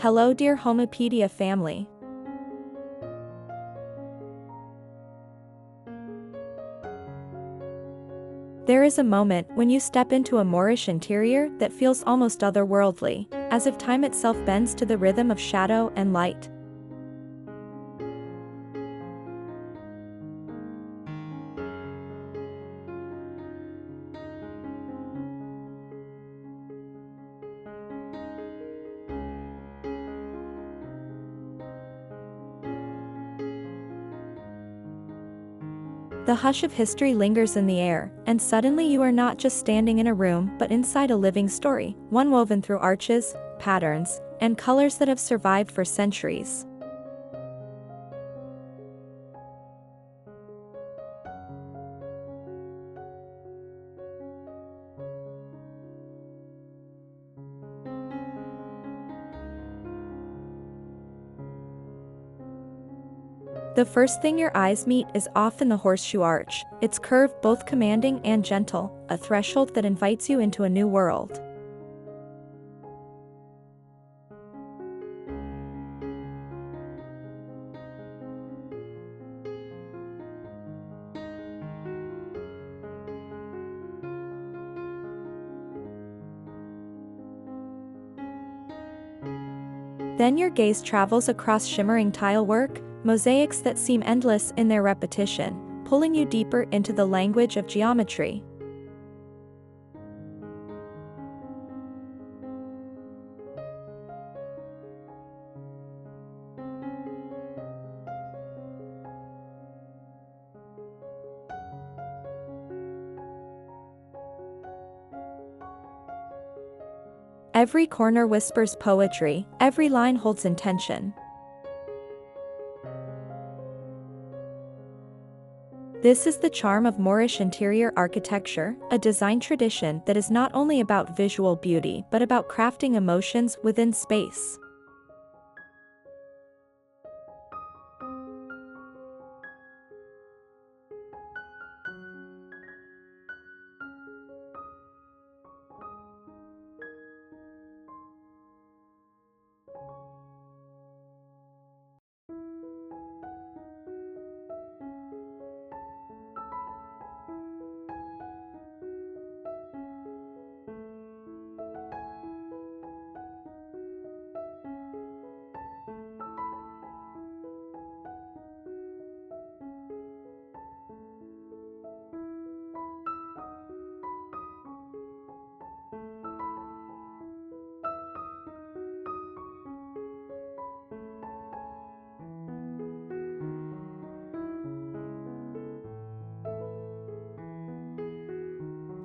Hello dear Homopedia family. There is a moment when you step into a Moorish interior that feels almost otherworldly, as if time itself bends to the rhythm of shadow and light. The hush of history lingers in the air, and suddenly you are not just standing in a room but inside a living story, one woven through arches, patterns, and colors that have survived for centuries. The first thing your eyes meet is often the horseshoe arch, its curve both commanding and gentle, a threshold that invites you into a new world. Then your gaze travels across shimmering tile work, mosaics that seem endless in their repetition, pulling you deeper into the language of geometry. Every corner whispers poetry, every line holds intention. This is the charm of Moorish interior architecture, a design tradition that is not only about visual beauty but about crafting emotions within space.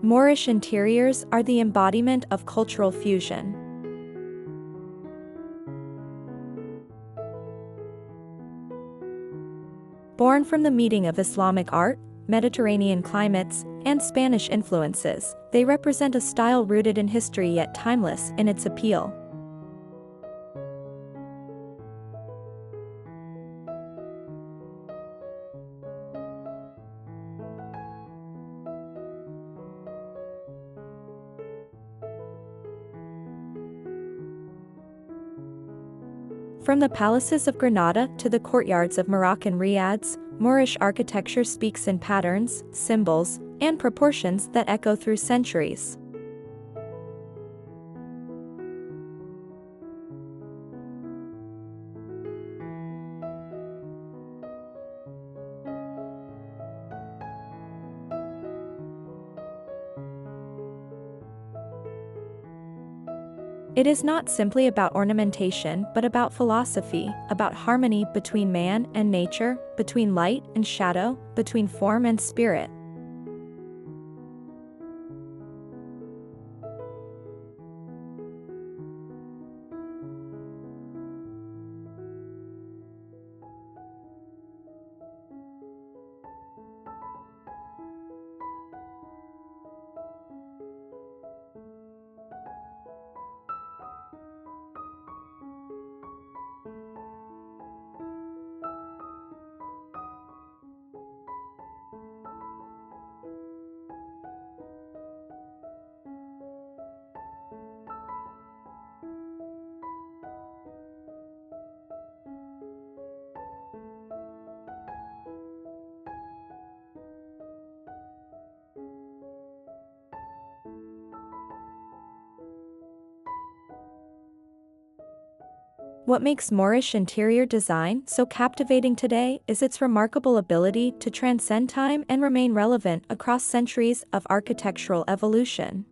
Moorish interiors are the embodiment of cultural fusion. Born from the meeting of Islamic art, Mediterranean climates, and Spanish influences, they represent a style rooted in history yet timeless in its appeal. From the palaces of Granada to the courtyards of Moroccan riads, Moorish architecture speaks in patterns, symbols, and proportions that echo through centuries. It is not simply about ornamentation but about philosophy, about harmony between man and nature, between light and shadow, between form and spirit. What makes Moorish interior design so captivating today is its remarkable ability to transcend time and remain relevant across centuries of architectural evolution.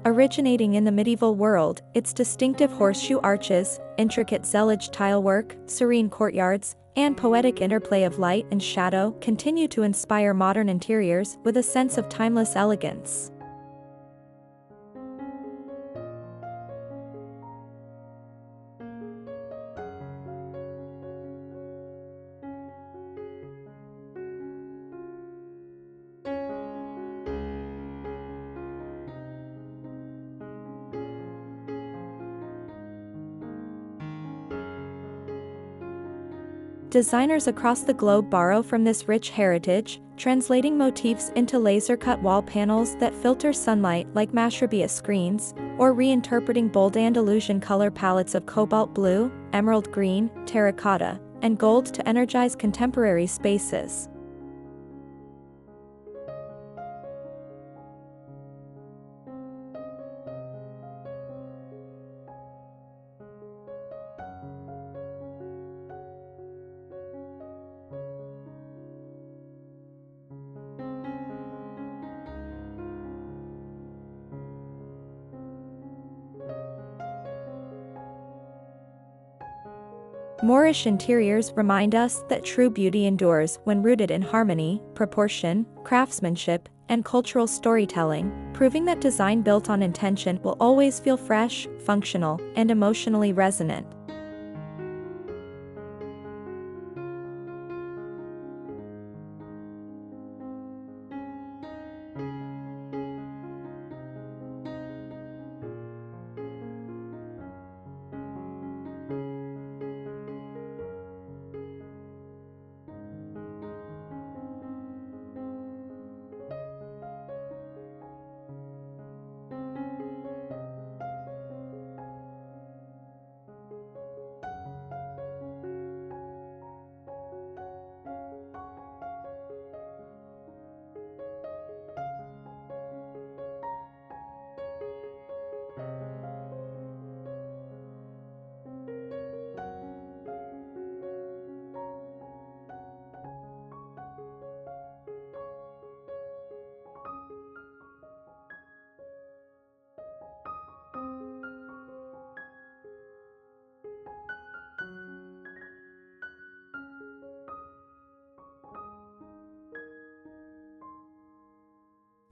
Originating in the medieval world, its distinctive horseshoe arches, intricate zellige tilework, serene courtyards, and poetic interplay of light and shadow continue to inspire modern interiors with a sense of timeless elegance. Designers across the globe borrow from this rich heritage, translating motifs into laser-cut wall panels that filter sunlight like mashrabiyah screens, or reinterpreting bold Andalusian color palettes of cobalt blue, emerald green, terracotta, and gold to energize contemporary spaces. Moorish interiors remind us that true beauty endures when rooted in harmony, proportion, craftsmanship, and cultural storytelling, proving that design built on intention will always feel fresh, functional, and emotionally resonant.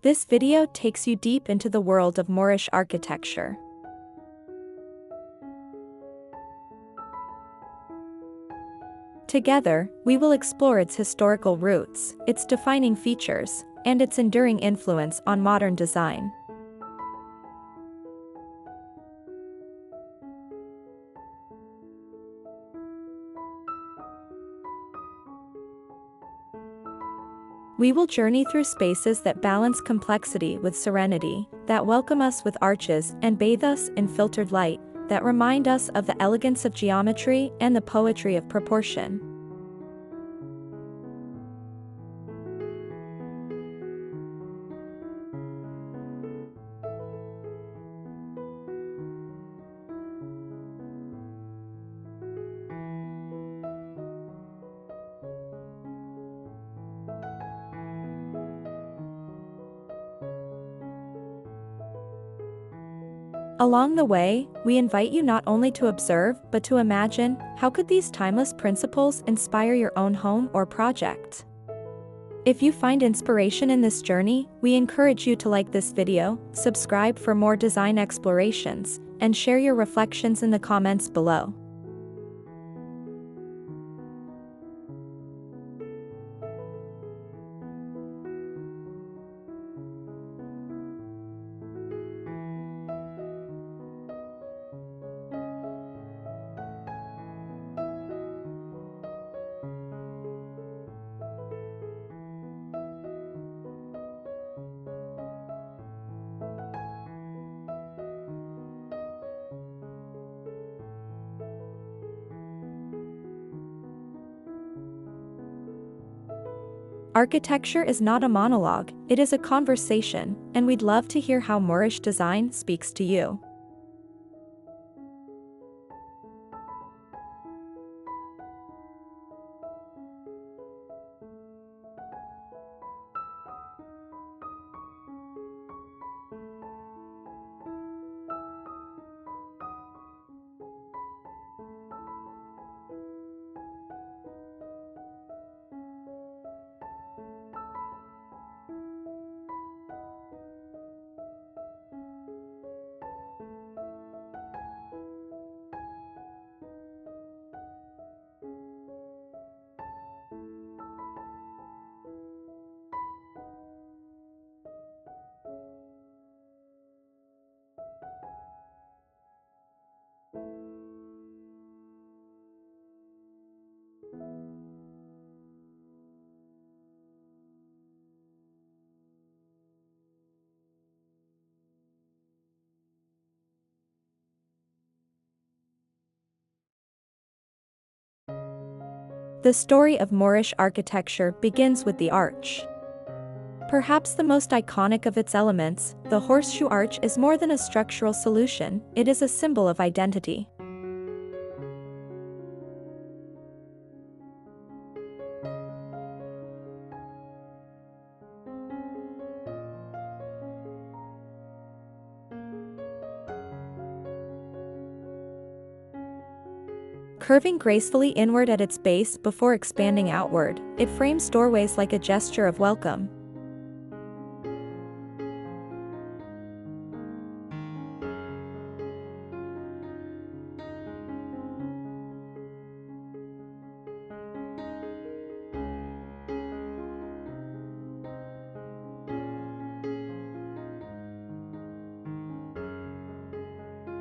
This video takes you deep into the world of Moorish architecture. Together, we will explore its historical roots, its defining features, and its enduring influence on modern design. We will journey through spaces that balance complexity with serenity, that welcome us with arches and bathe us in filtered light, that remind us of the elegance of geometry and the poetry of proportion. Along the way, we invite you not only to observe but to imagine, how could these timeless principles inspire your own home or project? If you find inspiration in this journey, we encourage you to like this video, subscribe for more design explorations, and share your reflections in the comments below. Architecture is not a monologue, it is a conversation, and we'd love to hear how Moorish design speaks to you. The story of Moorish architecture begins with the arch. Perhaps the most iconic of its elements, the horseshoe arch is more than a structural solution, it is a symbol of identity. Curving gracefully inward at its base before expanding outward, it frames doorways like a gesture of welcome.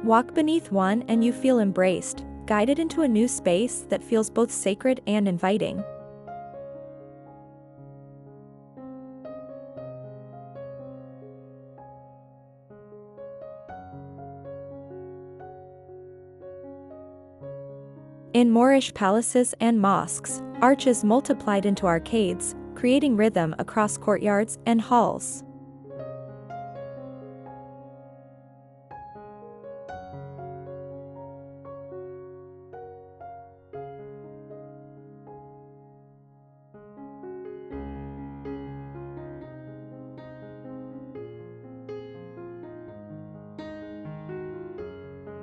Walk beneath one and you feel embraced, guided into a new space that feels both sacred and inviting. In Moorish palaces and mosques, arches multiplied into arcades, creating rhythm across courtyards and halls.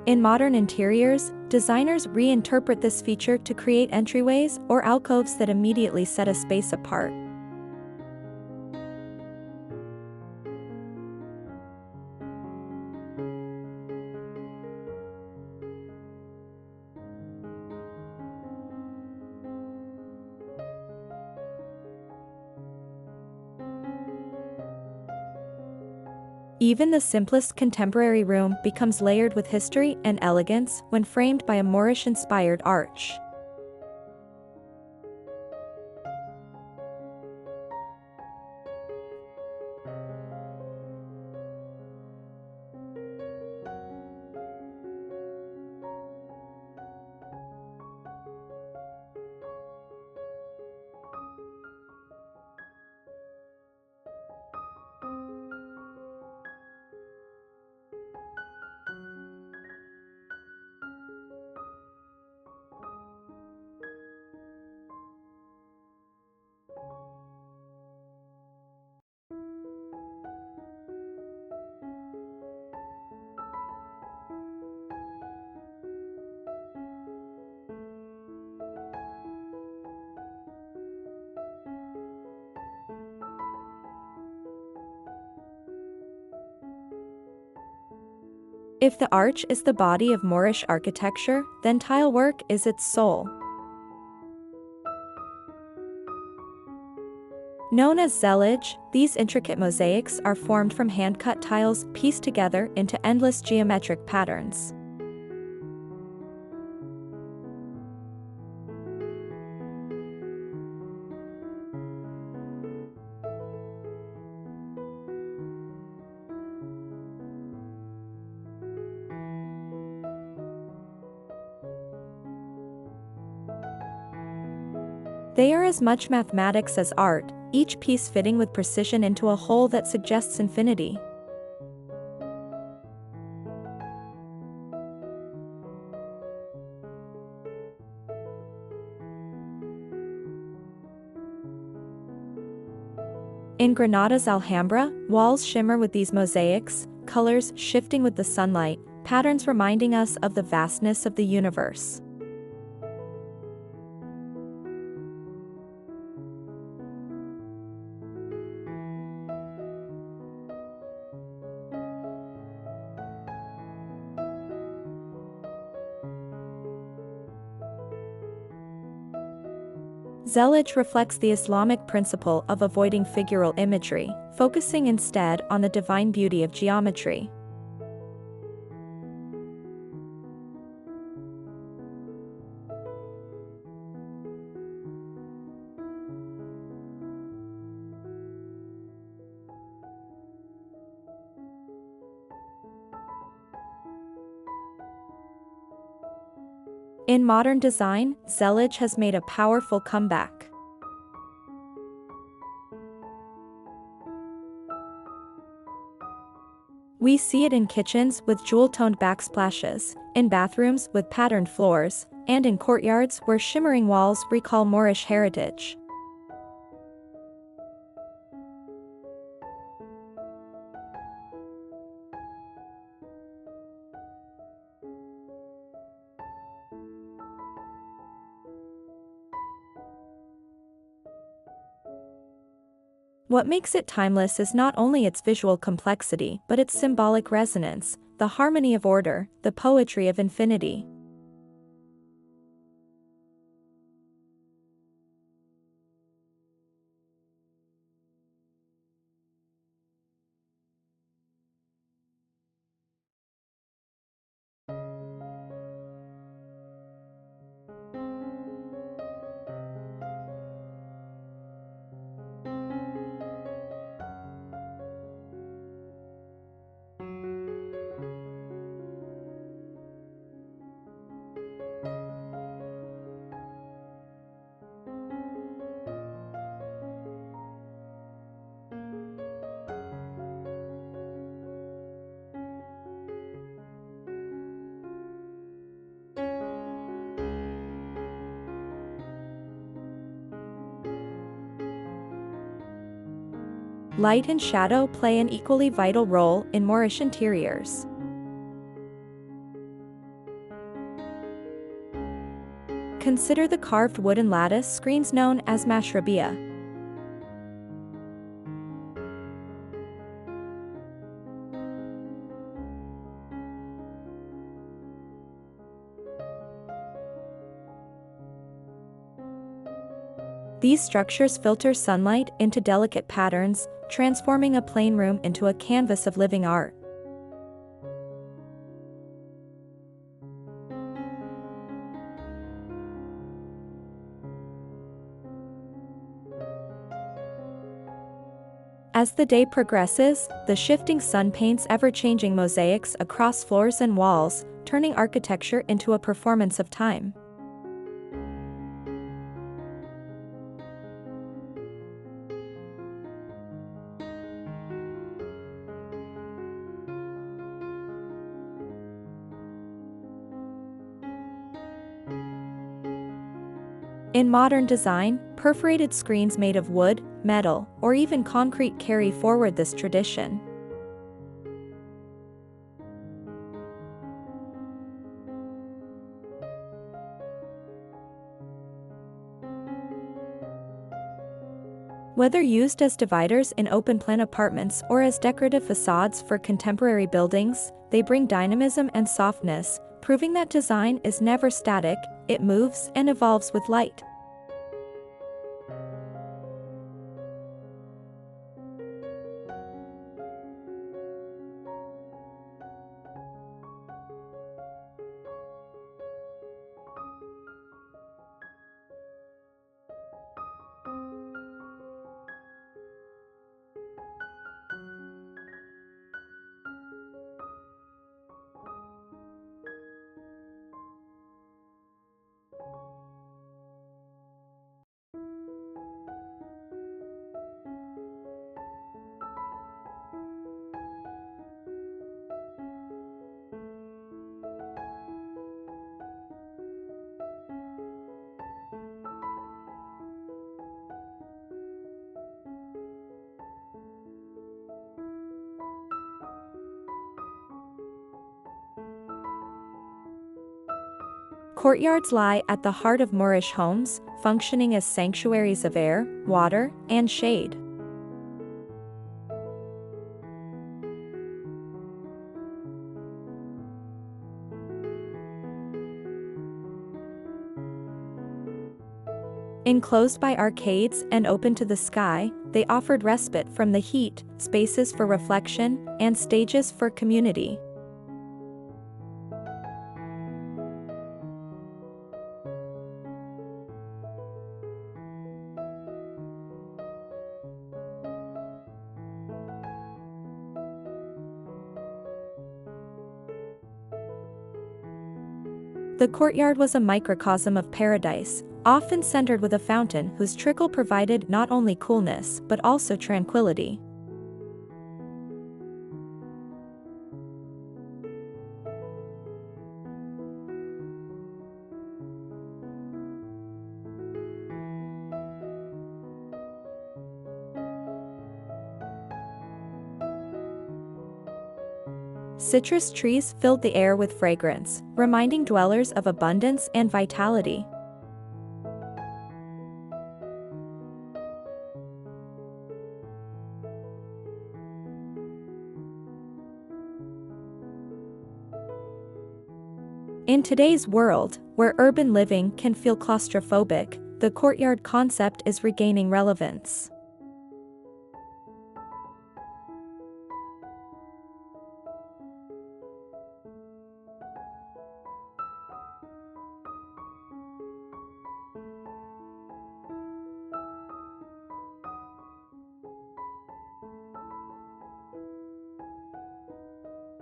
In modern interiors, designers reinterpret this feature to create entryways or alcoves that immediately set a space apart. Even the simplest contemporary room becomes layered with history and elegance when framed by a Moorish-inspired arch. If the arch is the body of Moorish architecture, then tile work is its soul. Known as zellage, these intricate mosaics are formed from hand-cut tiles pieced together into endless geometric patterns. They are as much mathematics as art, each piece fitting with precision into a whole that suggests infinity. In Granada's Alhambra, walls shimmer with these mosaics, colors shifting with the sunlight, patterns reminding us of the vastness of the universe. Zellige reflects the Islamic principle of avoiding figural imagery, focusing instead on the divine beauty of geometry. In modern design, Zellige has made a powerful comeback. We see it in kitchens with jewel-toned backsplashes, in bathrooms with patterned floors, and in courtyards where shimmering walls recall Moorish heritage. What makes it timeless is not only its visual complexity but its symbolic resonance, the harmony of order, the poetry of infinity. Light and shadow play an equally vital role in Moorish interiors. Consider the carved wooden lattice screens known as mashrabiyah. These structures filter sunlight into delicate patterns, transforming a plain room into a canvas of living art. As the day progresses, the shifting sun paints ever-changing mosaics across floors and walls, turning architecture into a performance of time. In modern design, perforated screens made of wood, metal, or even concrete carry forward this tradition. Whether used as dividers in open-plan apartments or as decorative facades for contemporary buildings, they bring dynamism and softness, proving that design is never static, it moves and evolves with light. Courtyards lie at the heart of Moorish homes, functioning as sanctuaries of air, water, and shade. Enclosed by arcades and open to the sky, they offered respite from the heat, spaces for reflection, and stages for community. The courtyard was a microcosm of paradise, often centered with a fountain whose trickle provided not only coolness but also tranquility. Citrus trees filled the air with fragrance, reminding dwellers of abundance and vitality. In today's world, where urban living can feel claustrophobic, the courtyard concept is regaining relevance.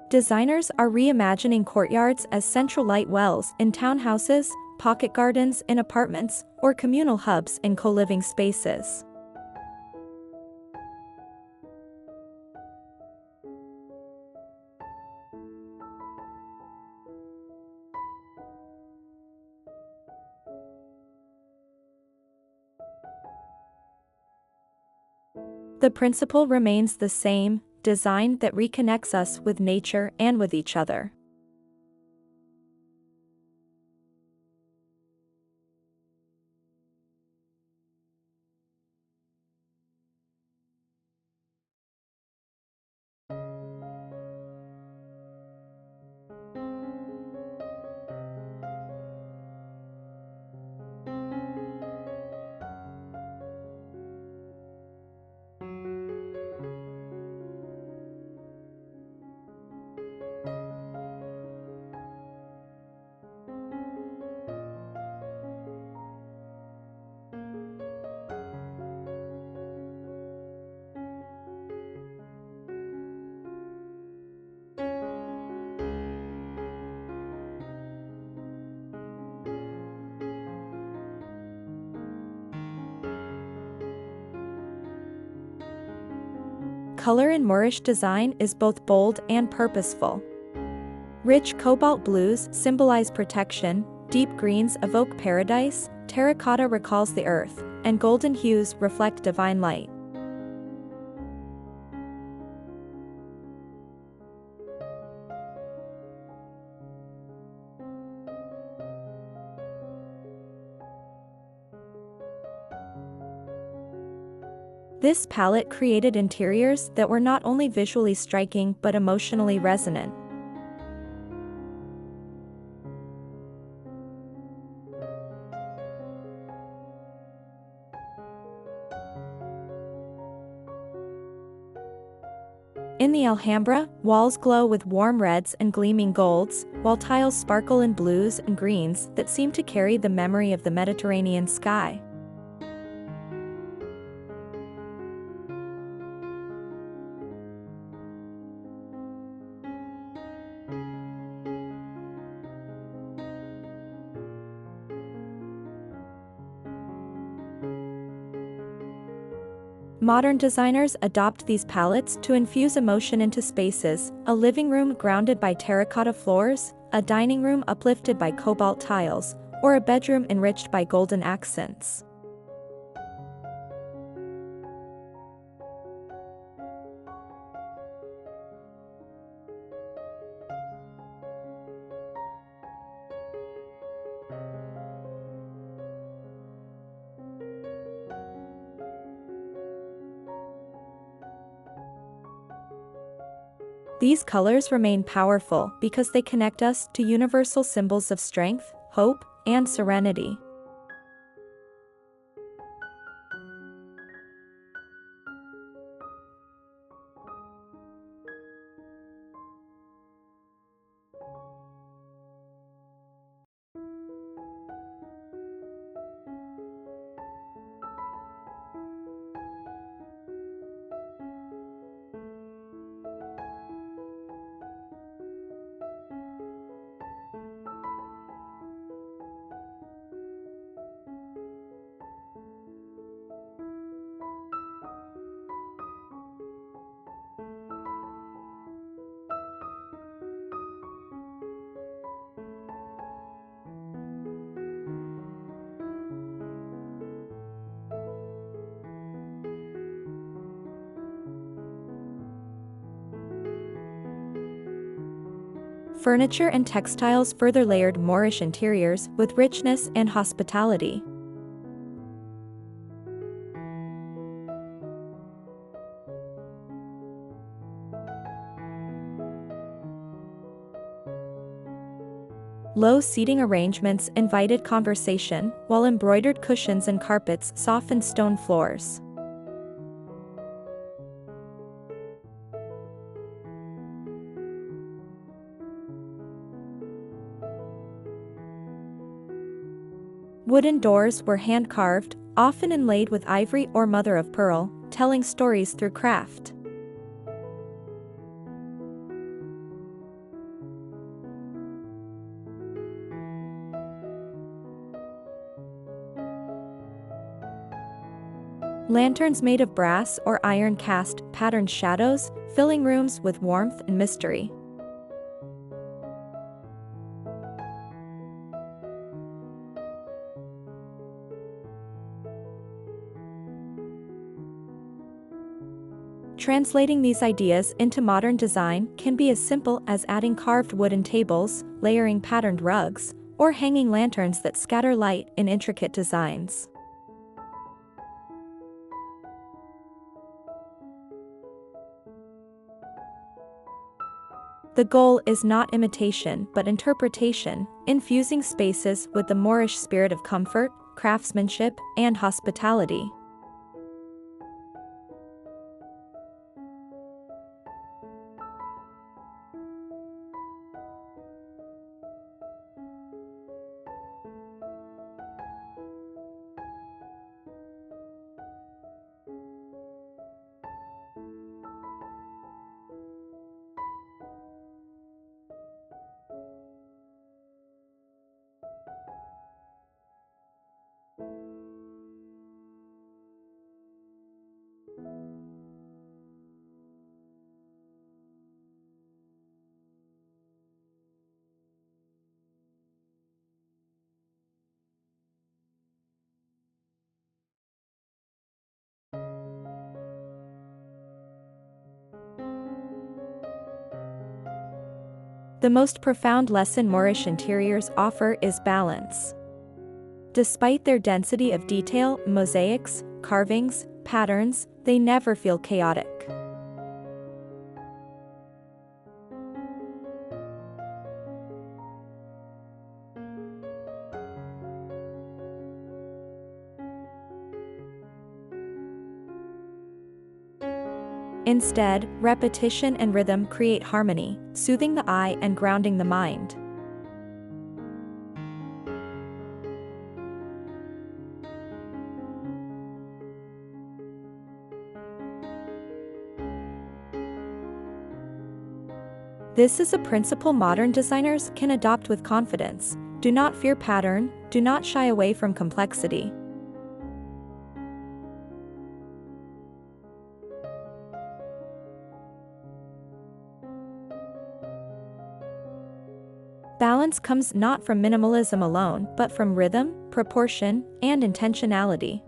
Designers are reimagining courtyards as central light wells in townhouses, pocket gardens in apartments, or communal hubs in co-living spaces. The principle remains the same: design that reconnects us with nature and with each other. Color in Moorish design is both bold and purposeful. Rich cobalt blues symbolize protection, deep greens evoke paradise, terracotta recalls the earth, and golden hues reflect divine light. This palette created interiors that were not only visually striking but emotionally resonant. In the Alhambra, walls glow with warm reds and gleaming golds, while tiles sparkle in blues and greens that seem to carry the memory of the Mediterranean sky. Modern designers adopt these palettes to infuse emotion into spaces: a living room grounded by terracotta floors, a dining room uplifted by cobalt tiles, or a bedroom enriched by golden accents. These colors remain powerful because they connect us to universal symbols of strength, hope, and serenity. Furniture and textiles further layered Moorish interiors with richness and hospitality. Low seating arrangements invited conversation, while embroidered cushions and carpets softened stone floors. Wooden doors were hand-carved, often inlaid with ivory or mother of pearl, telling stories through craft. Lanterns made of brass or iron cast patterned shadows, filling rooms with warmth and mystery. Translating these ideas into modern design can be as simple as adding carved wooden tables, layering patterned rugs, or hanging lanterns that scatter light in intricate designs. The goal is not imitation but interpretation, infusing spaces with the Moorish spirit of comfort, craftsmanship, and hospitality. The most profound lesson Moorish interiors offer is balance. Despite their density of detail, mosaics, carvings, patterns, they never feel chaotic. Instead, repetition and rhythm create harmony, soothing the eye and grounding the mind. This is a principle modern designers can adopt with confidence. Do not fear pattern, do not shy away from complexity. Balance comes not from minimalism alone, but from rhythm, proportion, and intentionality.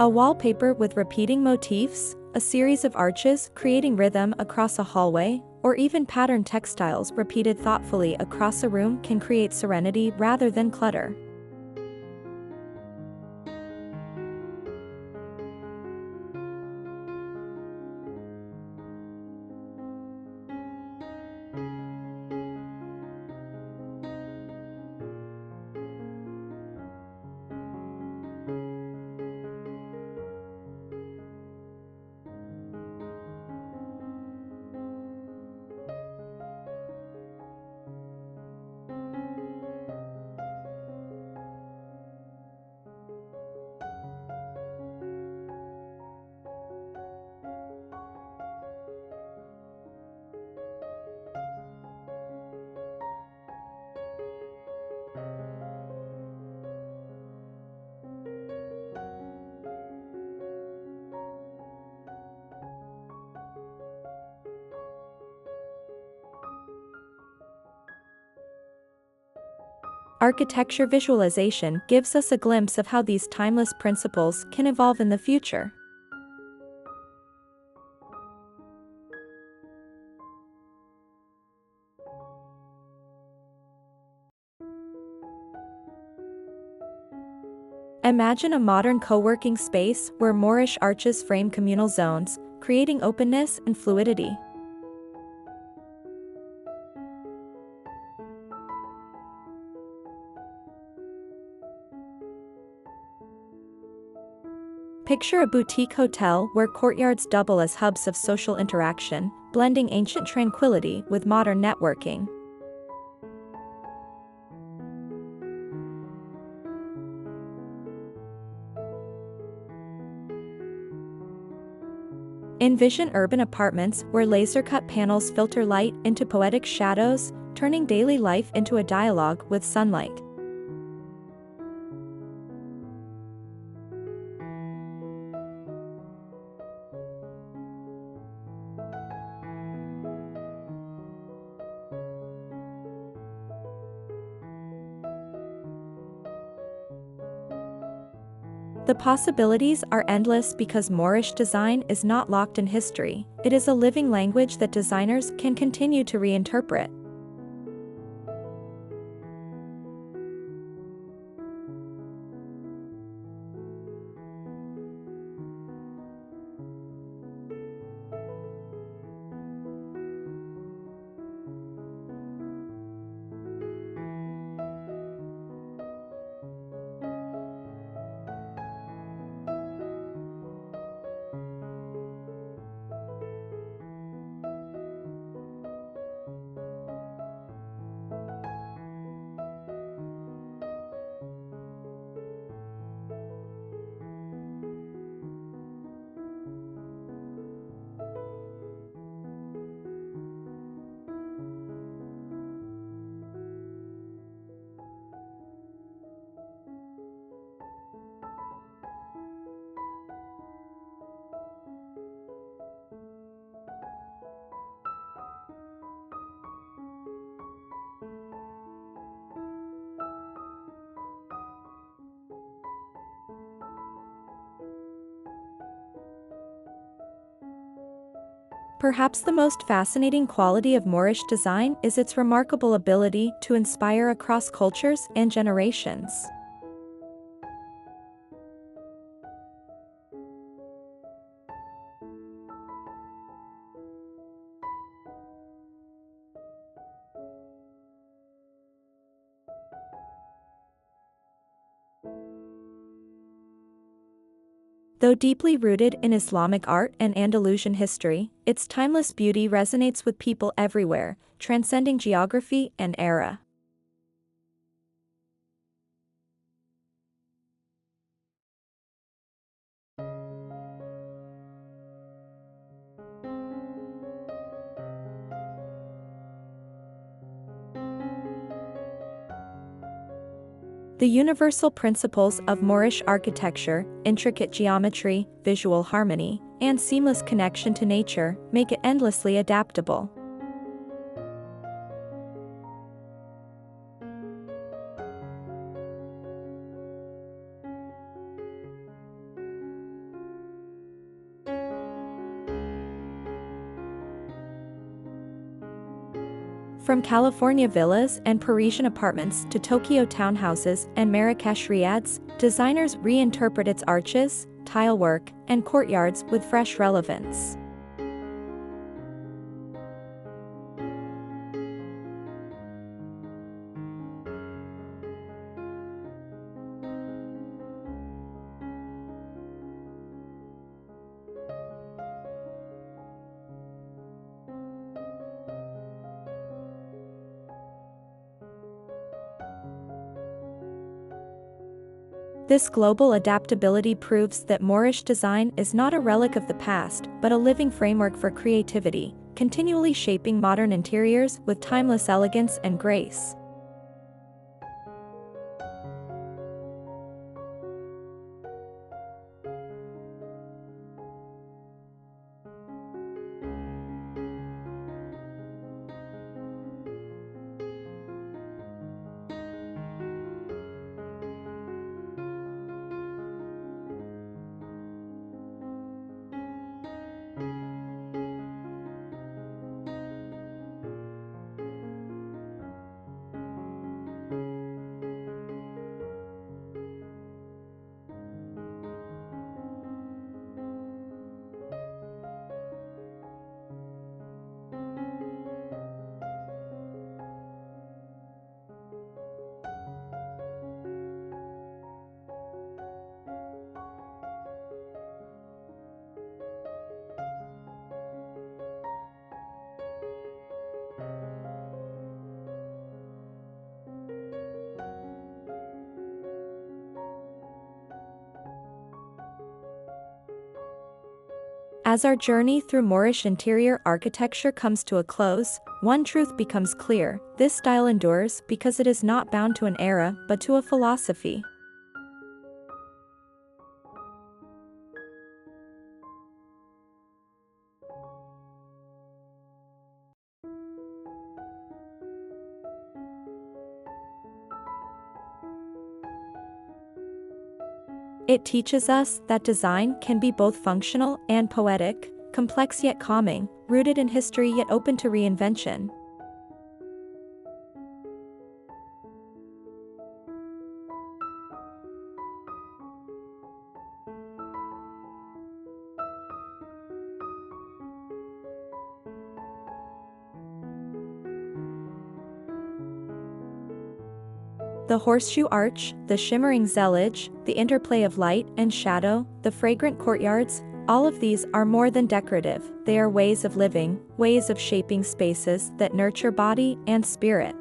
A wallpaper with repeating motifs, a series of arches creating rhythm across a hallway, or even patterned textiles repeated thoughtfully across a room can create serenity rather than clutter. Architecture visualization gives us a glimpse of how these timeless principles can evolve in the future. Imagine a modern co-working space where Moorish arches frame communal zones, creating openness and fluidity. Picture a boutique hotel where courtyards double as hubs of social interaction, blending ancient tranquility with modern networking. Envision urban apartments where laser-cut panels filter light into poetic shadows, turning daily life into a dialogue with sunlight. The possibilities are endless because Moorish design is not locked in history. It is a living language that designers can continue to reinterpret. Perhaps the most fascinating quality of Moorish design is its remarkable ability to inspire across cultures and generations. Though deeply rooted in Islamic art and Andalusian history, its timeless beauty resonates with people everywhere, transcending geography and era. The universal principles of Moorish architecture, intricate geometry, visual harmony, and seamless connection to nature, make it endlessly adaptable. From California villas and Parisian apartments to Tokyo townhouses and Marrakesh riads, designers reinterpret its arches, tilework, and courtyards with fresh relevance. This global adaptability proves that Moorish design is not a relic of the past, but a living framework for creativity, continually shaping modern interiors with timeless elegance and grace. As our journey through Moorish interior architecture comes to a close, one truth becomes clear: this style endures because it is not bound to an era but to a philosophy. It teaches us that design can be both functional and poetic, complex yet calming, rooted in history yet open to reinvention. The horseshoe arch, the shimmering zellige, the interplay of light and shadow, the fragrant courtyards, all of these are more than decorative. They are ways of living, ways of shaping spaces that nurture body and spirit.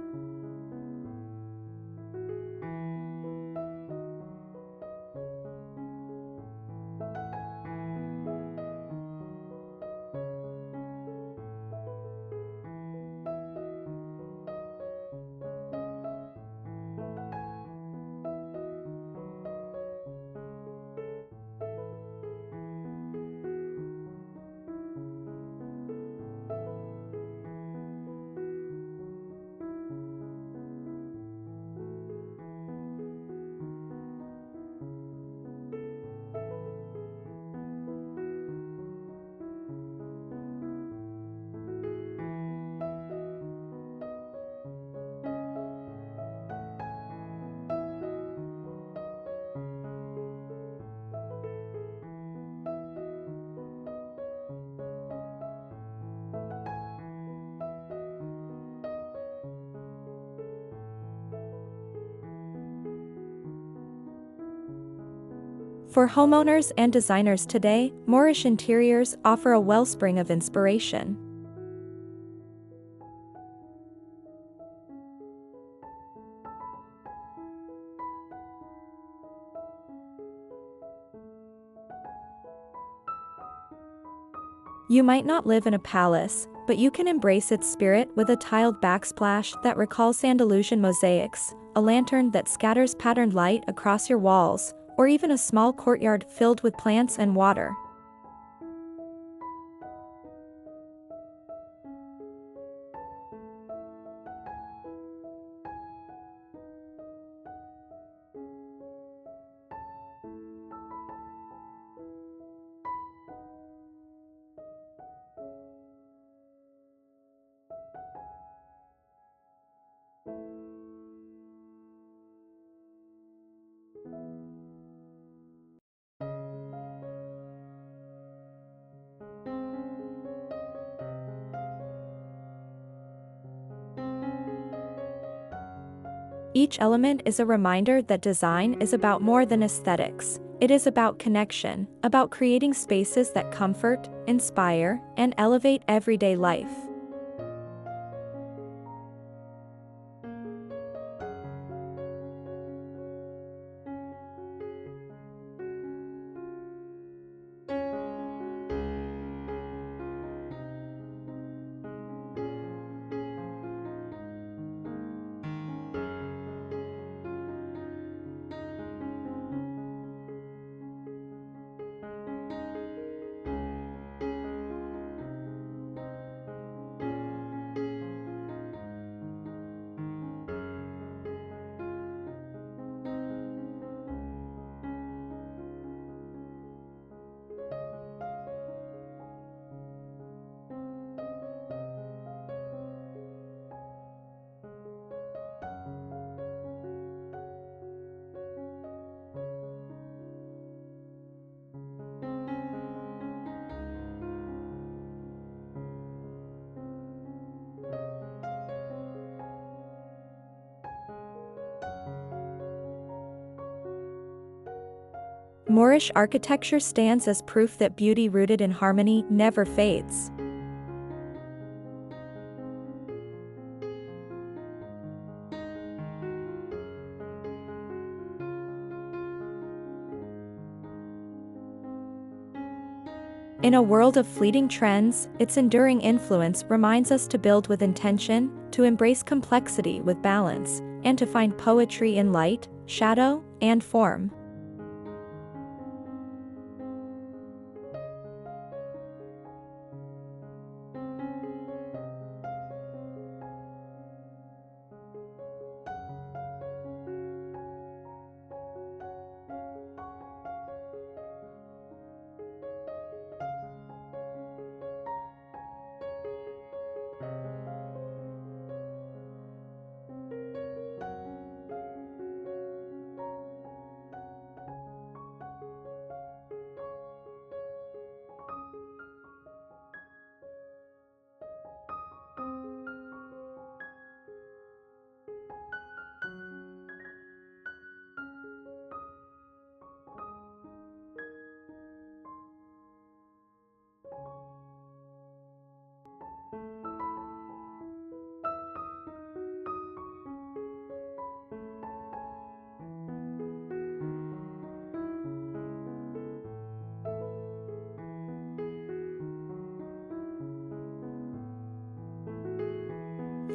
For homeowners and designers today, Moorish interiors offer a wellspring of inspiration. You might not live in a palace, but you can embrace its spirit with a tiled backsplash that recalls Andalusian mosaics, a lantern that scatters patterned light across your walls, or even a small courtyard filled with plants and water. Each element is a reminder that design is about more than aesthetics. It is about connection, about creating spaces that comfort, inspire, and elevate everyday life. Moorish architecture stands as proof that beauty rooted in harmony never fades. In a world of fleeting trends, its enduring influence reminds us to build with intention, to embrace complexity with balance, and to find poetry in light, shadow, and form.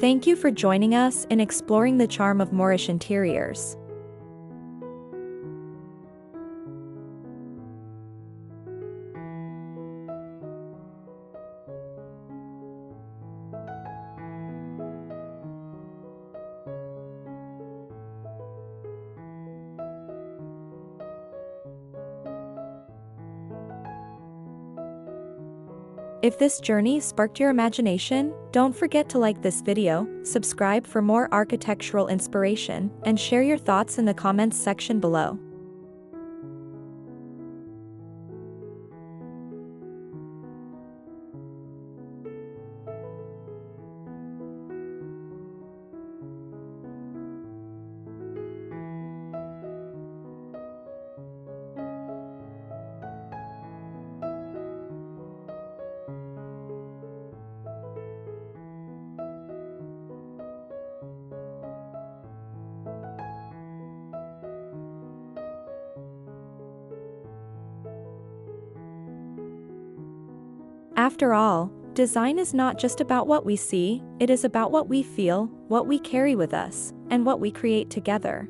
Thank you for joining us in exploring the charm of Moorish interiors. If this journey sparked your imagination, don't forget to like this video, subscribe for more architectural inspiration, and share your thoughts in the comments section below. After all, design is not just about what we see, it is about what we feel, what we carry with us, and what we create together.